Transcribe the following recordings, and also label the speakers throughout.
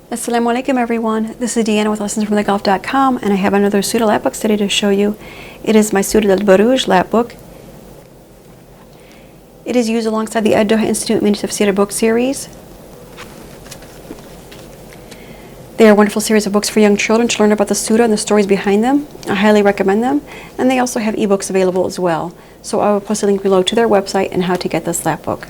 Speaker 1: Assalamu alaikum everyone. This is Deanna with LessonsfromtheGulf.com, and I have another Surat Lapbook study to show you. It is my Surat Al Burooj Lapbook. It is used alongside the Doha Institute Mini Tafsir book series. They are a wonderful series of books for young children to learn about the Surah and the stories behind them. I highly recommend them, and they also have ebooks available as well. So I will post a link below to their website and how to get this lapbook.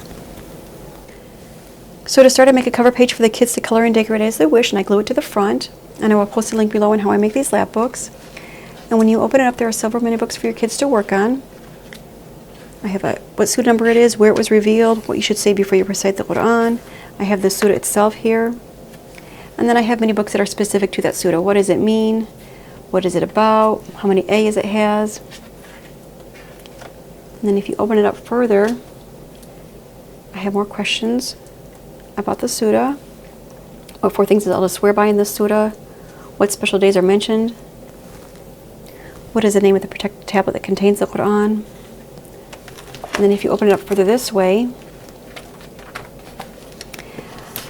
Speaker 1: So to start, I make a cover page for the kids to color and decorate as they wish, and I glue it to the front. And I will post a link below on how I make these lap books. And when you open it up, there are several mini books for your kids to work on. I have what surah number it is, where it was revealed, what you should say before you recite the Quran. I have the surah itself here. And then I have many books that are specific to that surah. What does it mean? What is it about? How many ayahs it has? And then if you open it up further, I have more questions about the surah. What 4 things is Allah to swear by in this surah? What special days are mentioned? What is the name of the protected tablet that contains the Quran? And then if you open it up further this way,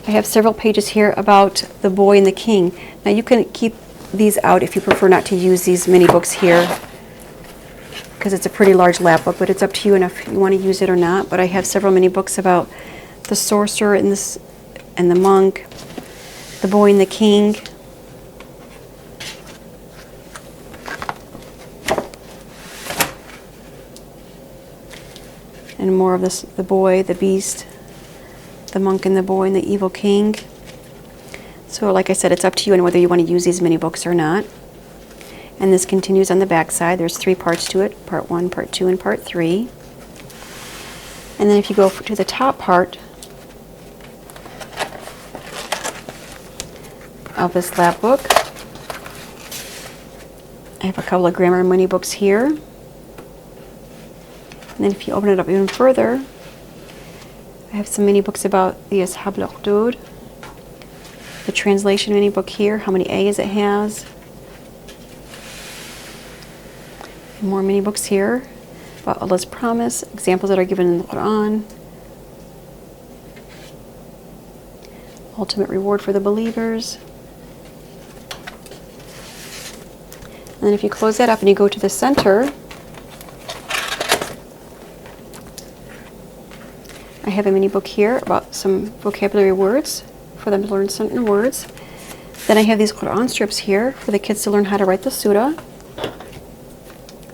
Speaker 1: I have several pages here about the boy and the king. Now you can keep these out if you prefer not to use these mini books here, because it's a pretty large lap book, but it's up to you and if you want to use it or not. But I have several mini books about the sorcerer and the monk, the boy and the king. And more of this, the boy, the beast, the monk and the boy and the evil king. So like I said, it's up to you and whether you want to use these mini books or not. And this continues on the back side. There's 3 parts to it, part 1, part 2, and part 3. And then if you go to the top part of this lap book, I have a couple of grammar mini books here. And then if you open it up even further, I have some mini books about the Ashab al-Ukhdud, the translation mini book here, how many ayahs it has. And more mini books here about Allah's promise, examples that are given in the Quran, ultimate reward for the believers. And then if you close that up and you go to the center, I have a mini book here about some vocabulary words for them to learn certain words. Then I have these Quran strips here for the kids to learn how to write the surah.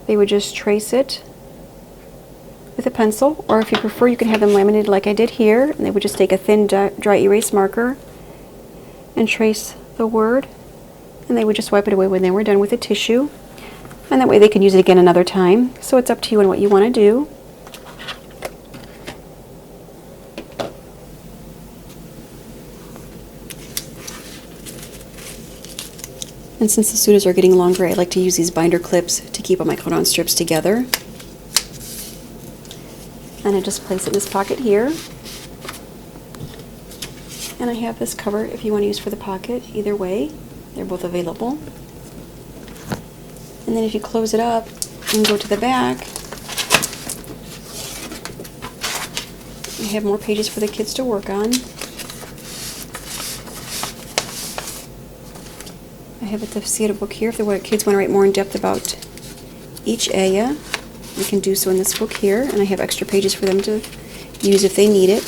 Speaker 1: They would just trace it with a pencil, or if you prefer, you can have them laminated like I did here, and they would just take a thin dry erase marker and trace the word, and they would just wipe it away when they were done with the tissue, and that way they can use it again another time. So it's up to you and what you want to do. And since the surahs are getting longer, I like to use these binder clips to keep all my Quran strips together. And I just place it in this pocket here. And I have this cover if you want to use for the pocket. Either way, they're both available. And then if you close it up and go to the back, I have more pages for the kids to work on. I have a tafsir book here if the kids want to write more in depth about each ayah. You can do so in this book here, and I have extra pages for them to use if they need it.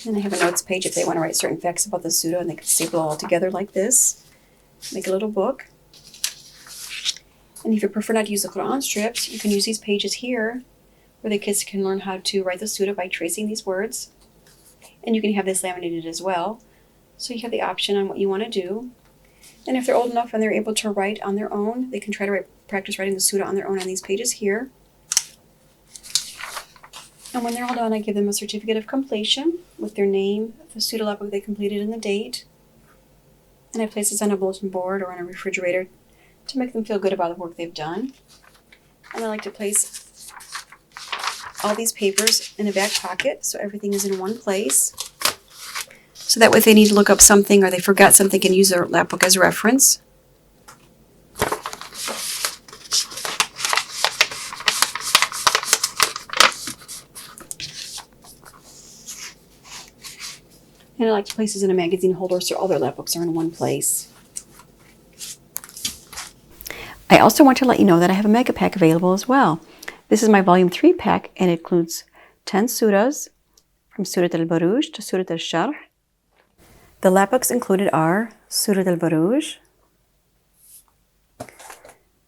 Speaker 1: And I have a notes page if they want to write certain facts about the surah, and they can staple it all together like this. Make a little book. And if you prefer not to use the Quran strips, you can use these pages here where the kids can learn how to write the surah by tracing these words. And you can have this laminated as well. So you have the option on what you want to do. And if they're old enough and they're able to write on their own, they can try to practice writing the surah on their own on these pages here. And when they're all done, I give them a certificate of completion with their name, the surah lapbook they completed, and the date. And I place this on a bulletin board or on a refrigerator to make them feel good about the work they've done. And I like to place all these papers in a back pocket so everything is in one place. So that way if they need to look up something or they forgot something, they can use their lap book as a reference. And I like to place these in a magazine holder so all their lap books are in one place. I also want to let you know that I have a mega pack available as well. This is my volume 3 pack, and it includes 10 surahs from Surat Al Burooj to Surat Al Sharh. The lap books included are Surat Al Burooj,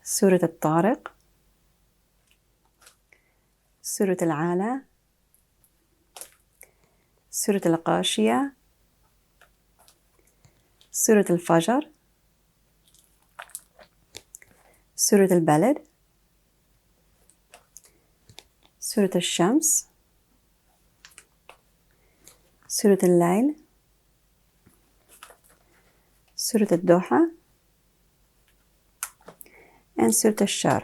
Speaker 1: Surat Al Tariq, Surat Al Ala, Surat Al Qashiyah, Surat Al Fajr, Surat Al Balad, Surat Al Shams, Surat Al Layl, Surat Al Duha, and Surat Al Sharh.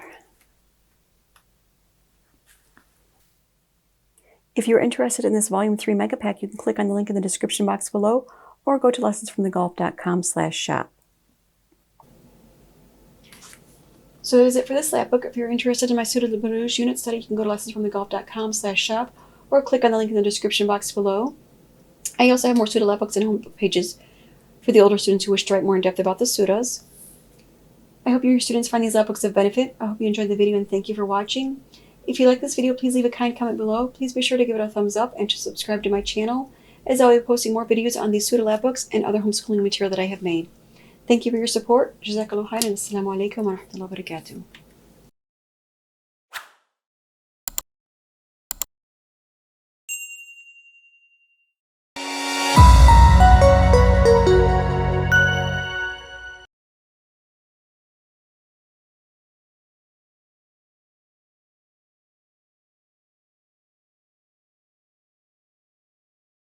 Speaker 1: If you're interested in this Volume 3 Mega Pack, you can click on the link in the description box below or go to lessonsfromthegulf.com/shop. So that is it for this lap book. If you're interested in my Surat Al Burooj unit study, you can go to lessonsfromthegulf.com/shop or click on the link in the description box below. I also have more Surah lap books and home pages for the older students who wish to write more in depth about the surahs. I hope your students find these lap books of benefit. I hope you enjoyed the video, and thank you for watching. If you like this video, please leave a kind comment below. Please be sure to give it a thumbs up and to subscribe to my channel, as I'll be posting more videos on these Surah lap books and other homeschooling material that I have made. Thank you for your support. Jazakallah khairan. Assalamu alaikum wa rahmatullahi wa barakatuh.